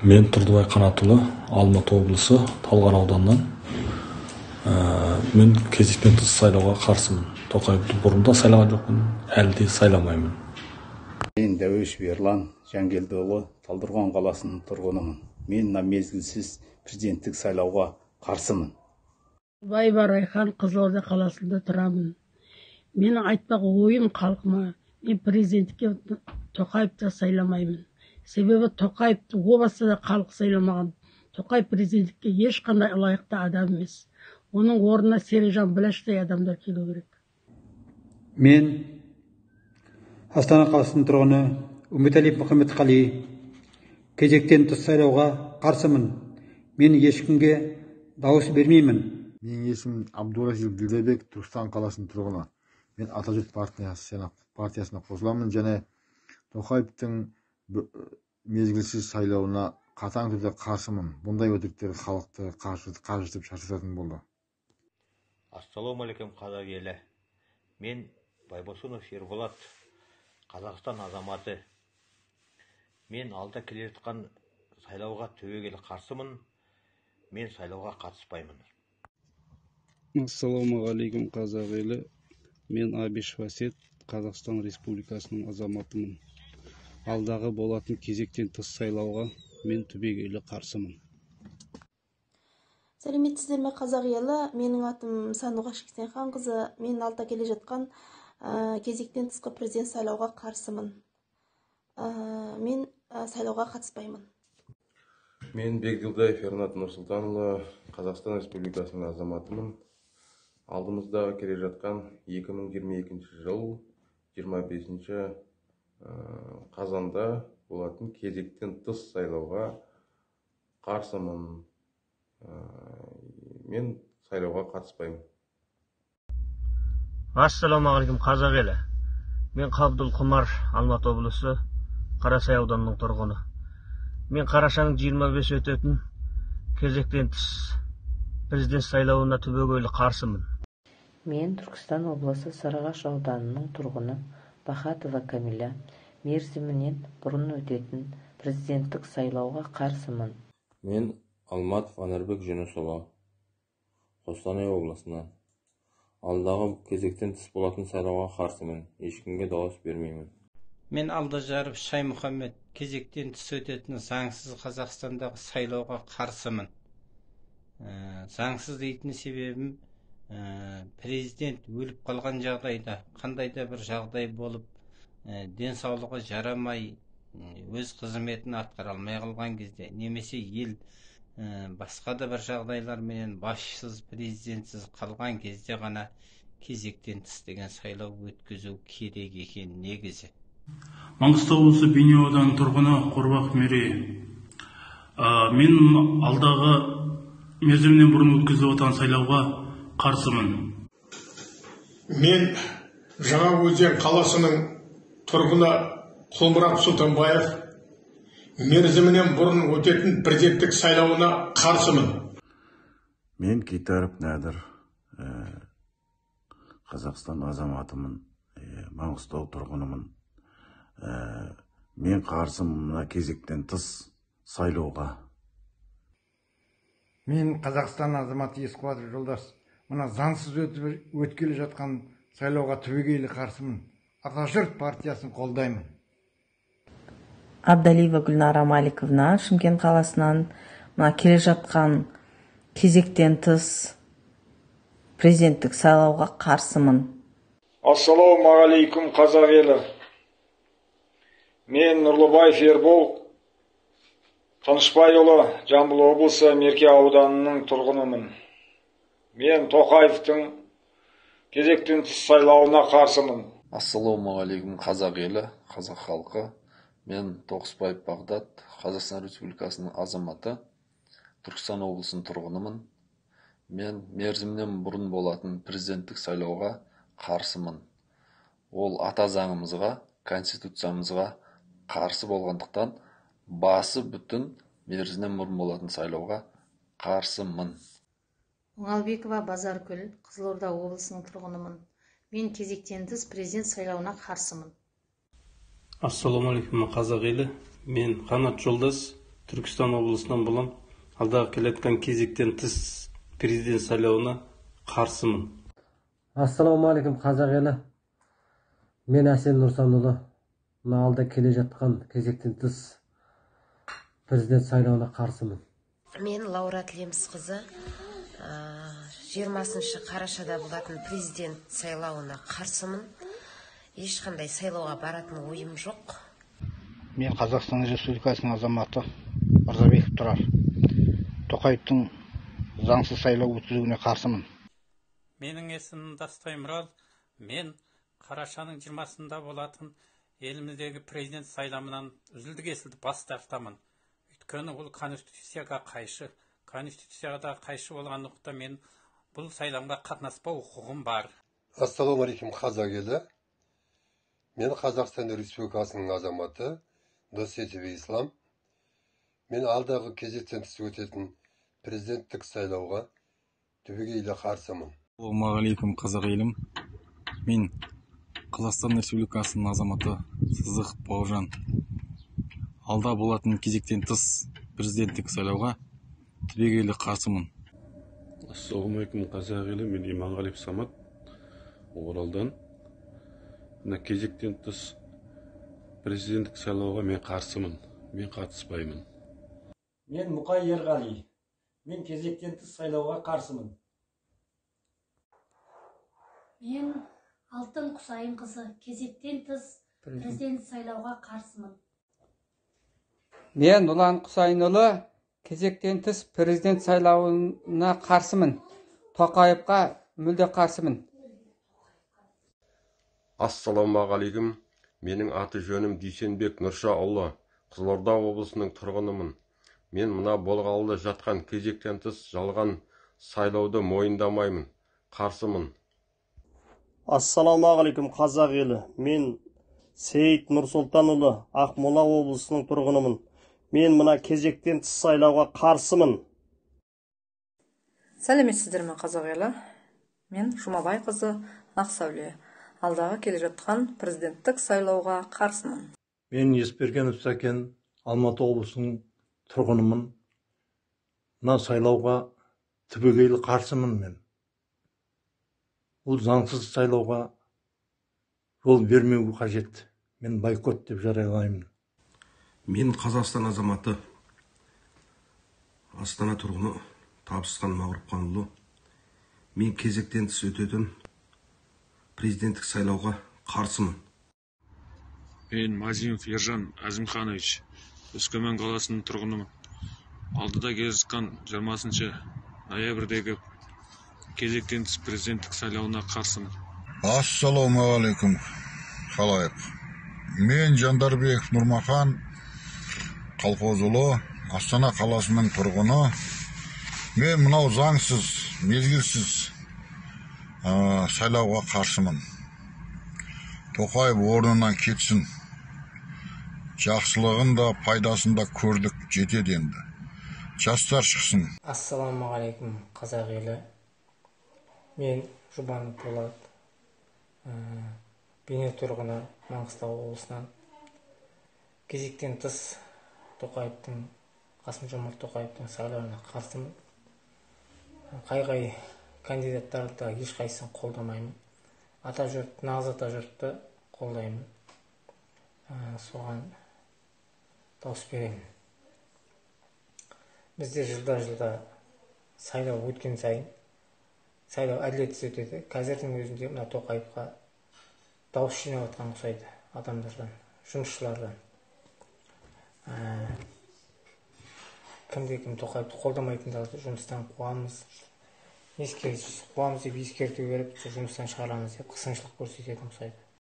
Мен Тұрдыбай Қанатұлы, Алматы облысы, Талғар ауданынан. Мен кезектен тыс сайлауға қарсымын. Тоқаевты бұрында сайлаған жоқпын, әлі де сайламаймын. Мен Дәуешов Ерлан Жангелдіұлы, Талдықорған қаласының тұрғынымын. Мен мезгілсіз президенттік сайлауға қарсымын. Байбар Айхан, Қызылорда қаласында тұрамын. Менің айтпақ ойым халқыма, мен президентке Тоқаевты сайламаймын. Себебі Тоқаевты о баста да халық сайламаған. Тоқаев президентке ешқандай лайықты адам емес. Оның орнына Сережан Біләштай адамдар келу керек. Мен Астана қаласының тұрғыны Үмітәлиев Мұхаммедқали, кезектен тыс сайлауға қарсымын. Мен ешкімге дауыс бермеймін. Менің есімім Абдуразил Дилдебек, Түркістан қаласының тұрғыны. Мен Атажұрт партиясына қосыламын және Тоқаевтың мезгілсіз сайлауына қатаң түрде қарсымын. Бұндай өтіріктер халықты қажытып шаршататын болды. Ассалаумағалейкум қазақ елі. Мен Байбосынов Ерболат, Қазақстан азаматы. Мен алда келе жатқан сайлауға түбегейлі қарсымын. Мен сайлауға қатыспаймын. Ассалаумағалейкум қазақ елі. Мен Абиш Васет, Қазақстан Республикасының азаматымын. Алдағы болатын кезектен тыс сайлауға мен түбегейлі қарсымын. Сәлеметсіздер ме қазақ елі? Менің атым Сандуғаш Кесенханқызы. Мен алда келе жатқан кезектен тысқы президент сайлауға қарсымын. Мен сайлауға қатыспаймын. Мен Бекділдаев Ернат Нұрсұлтанұлы, Қазақстан Республикасының азаматымын. Алдымызда келе жатқан 2022 жыл 25 қазанда болатын кезектен тыс сайлауға қарсымын. Мен сайлауға қатыспаймын. Ассалаумағалейкум қазақ елі. Мен Қабдул Құмар, Алматы облысы, Қарасай ауданының тұрғыны. Мен қарашаның 25 өтетін кезектен тыс президент сайлауына түбегейлі қарсымын. Мен Түркістан облысы Сарыағаш ауданының тұрғыны Бахатова Камиля. Мерзімінен бұрын өтетін президенттік сайлауға қарсымын. Мен Алматов Анарбек Жүнісұлы, Қостанай облысынан. Алдағы кезектен тыс болатын сайлауға қарсымын. Ешкімге дауыс бермеймін. Мен Алдажаров Шаймұхаммед, кезектен тыс өтетін заңсыз Қазақстандағы сайлауға қарсымын. Заңсыз дейтін себебім, президент өліп қалған жағдайда, қандай да бір жағдай болып, денсаулығы жарамай, өз қызметін атқара алмай қалған кезде, немесе ел басқа да бір жағдайлармен басшысыз, президентсіз қалған кезде ғана кезектен тыс деген сайлау өткізу керек екен негізі. Маңғыстау облысы Бейнеу ауданының тұрғыны Қорбақ Мерей. Мен алдағы мерзімінен бұрын өткізіліп отырған сайлауға қарсымын. Мен Жаңаөзен қаласының тұрғыны Құлмұрат Сұлтанбаев. Мерзімінен бұрын өтетін президенттік сайлауына қарсымын. Мен Китаров Нәдір, Қазақстан азаматымын, Маңғыстау тұрғынымын. Мен қарсымын кезектен тыс сайлауға. Мен Қазақстан азаматы Есқуатов Жолдас. Мына заңсыз өткелі жатқан сайлауға түбегейлі қарсымын. Атажұрт партиясын қолдаймын. Абдалиева Гүлнара Маликовна, Шымкент қаласынан. Мына келе жатқан кезектен тыс президенттік сайлауға қарсымын. Ассалаумағалейкум қазақ елі. Мен Нұрлыбаев Ербол, Тынышбайұлы, Жамбыл облысы Мерке ауданының тұрғынымын. Мен Тоқаевтың кезектен тыс сайлауына қарсымын. Ассалаумағалейкум қазақ елі, қазақ халқы. Мен Тоқысбаев Бағдат, Қазақстан Республикасының азаматы, Түркістан облысының тұрғынымын. Мен мерзімнен бұрын болатын президенттік сайлауға қарсымын. Ол ата заңымызға, конституциямызға қарсы болғандықтан, басы бүтін мерзімнен бұрын болатын сайлауға қарсымын. Оңалбекова Базаркүл, Қызылорда облысының тұрғынымын. Мен кезектен тыс президент сайлауына қарсымын. Ассалаумағалейкум қазақ елі. Мен Қанат Жолдас, Түркістан облысынан болам. Алдағы келеткен кезектен тыс президент сайлауына қарсымын. Ассалаумағалейкум қазақ елі. Мен Әсен Нұрсанұлы. Мына алда келе жатқан кезектен тыс президент сайлауына қарсымын. Мен Лаура Тілемісқызы. 20 қарашада болатын президент сайлауына қарсымын. Ешқандай сайлауға баратын ойым жоқ. Мен Қазақстан Республикасының азаматы Мырзабеков Тұрар. Тоқаевтың заңсыз сайлау өткізуіне қарсымын. Менің есімім Дастай Мұрал. Мен қарашаның 20-сында болатын еліміздегі президент сайлауынан үзілді-кесілді бас тартамын. Өйткені ол конституцияға қайшы. Конституцияға қайшы болғандықта мен бұл сайлауға қатынаспау құқығым бар. Ассалаумағалейкум қазақ елі. Мен Қазақстан Республикасының азаматы Досетов Ислам. Мен алдағы кезектен тыс өтетін президенттік сайлауға түбегейлі қарсымын. Ассалаумағалейкум қазақ елім. Мен Қазақстан Республикасының азаматы Сыздықов Бауыржан. Алда болатын кезектен тыс президенттік сайлауға түбегейлі қарсымын. Ассалаумағалейкум қазақ елі. Мен Иманғалиев Самат, Оралдан. Мына кезектен тыс президенттік сайлауға мен қарсымын. Мен қатыспаймын. Мен Мұқай Ерғали. Мен кезектен тыс сайлауға қарсымын. Мен Алтын Құсайын қызы. Кезектен тыс президент сайлауға қарсымын. Мен Ұлан Құсайынұлы. Кезектен тыс президент сайлауына қарсымын. Тоқаевқа мүлде қарсымын. Ассалаумағалейкум. Менің аты жөнім Дүйсенбек Нұршаұлы. Қызылорда облысының тұрғынымын. Мен мына болғалы жатқан кезектен тыс жалған сайлауды мойындамаймын. Қарсымын. Ассалаумағалейкум қазақ елі. Мен Сейіт Нұрсұлтанұлы, Ақмола облысының тұрғынымын. Мен мына кезектен тыс сайлауға қарсымын. Сәлеметсіздер ме қазақ елі? Мен Жұмабай қызы Ақсәуле. Алдағы келе жатқан президенттік сайлауға қарсымын. Мен Еспергенов Сәкен, Алматы облысының тұрғынымын. Мына сайлауға түбегейлі қарсымын мен. Бұл заңсыз сайлауға жол бермеу қажет. Мен бойкот деп жариялаймын. Мен Қазақстан азаматы Астана тұрғыны Табысқан Мағрұпханұлы. Мен кезектен тыс өтетін президенттік сайлауға қарсымын. Мен Мазинов Ержан Әзімханович, Өскемен қаласының тұрғынымын. Алдыда кездескен 20 ноябрьдегі кезектен тыс президенттік сайлауына қарсымын. Ассалаумағалейкум халайық. Мен Жандарбеков Нұрмахан Қалқозұлы, Астана қаласының тұрғыны. Мен мынау заңсыз, мезгілсіз сайлауға қарсымын. Тоқаев орнынан кетсін. Жақсылығын да, пайдасын да көрдік, жетеді енді. Жастар шықсын. Ассалаумағалейкум қазақ елі. Мен Жұбанов Болат, Бейнеу тұрғыны Маңғыстау облысынан. Кезектен тыс Тоқаевтың, Қасым-Жомарт Тоқаевтың сайлауына қарсымын. Қай кандидаттарды ешқайсысын қолдамаймын. Нағыз ата жұртты қолдаймын. Соған дауыс беремін. Бізде жылда сайлау өткен сайын сайлау әділетсіз өтеді. Қазірдің өзінде мына Тоқаевқа дауыс жинап отқан ұқсайды адамдардан, жұмысшылардан. Кімде-кім Тоқаевты қолдамайтындарды жұмыстан қуамыз. Қуамыз деп ескерту беріп, жұмыстан шығарамыз деп қысымшылық көрсететін ұқсайды.